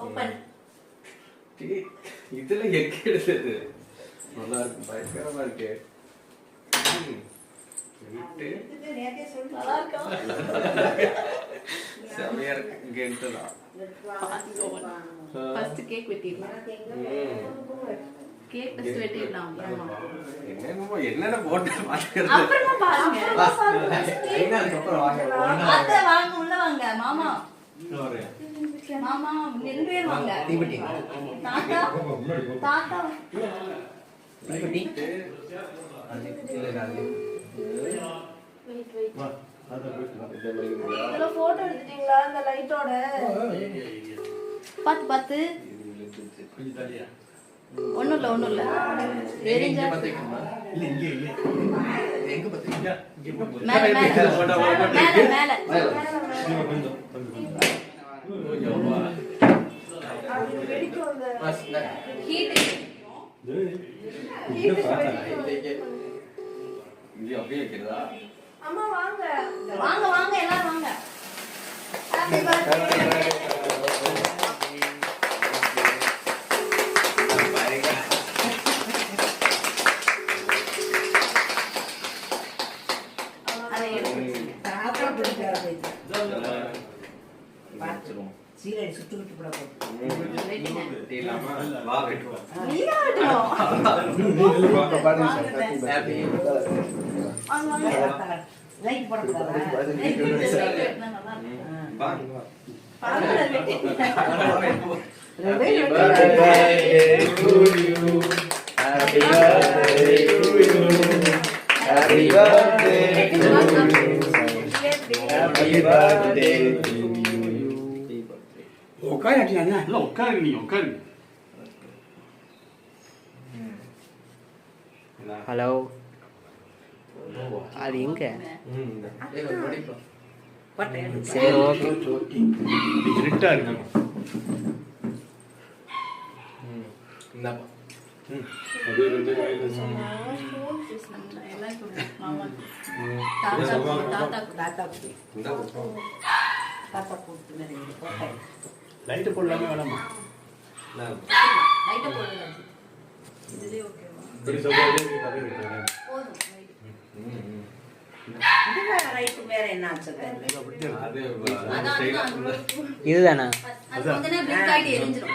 Open. இதுல எங்க எடுத்தது? நல்லா இருக்கு, பயங்கரமா இருக்கு. நல்லா இருக்கா? செமையா இருக்கு. இங்க எடுத்ததா? ஃபர்ஸ்ட் கேக் வெட்டிடலாம். கேக் டெஸ்ட் வெட்டிடலாம். என்னென்ன போட்டு பாத்துக்கிறது? அப்புறமா பாருங்க. அப்புறம் வாங்க. அத்தை வாங்க, உள்ள வாங்க. மாமா மாமா ரெண்டு பேர் வாங்க. தாத்தா தாத்தா போட்டோ எடுத்துட்டீங்களா இந்த லைட்டோட? பாத்து பாத்து. ஒண்ணும் இல்ல எரிஞ்சா மேல அம்மா வாங்க வாங்க வாங்க எல்லாரும் வாங்க. Happy birthday. சீலை சுட்டுக்கிட்டு போட லைட் போடக்கூடாது. ஹலோ, அது எங்க? சரி, ஓகே. லைட் போடலாமே வேணாமா? லைட் போடலாம். இதுலயே ஓகேவா? வேற என்ன இதுதானா? அது வந்து பிளிங்க் ஆயிட்டு எரிஞ்சிரும்.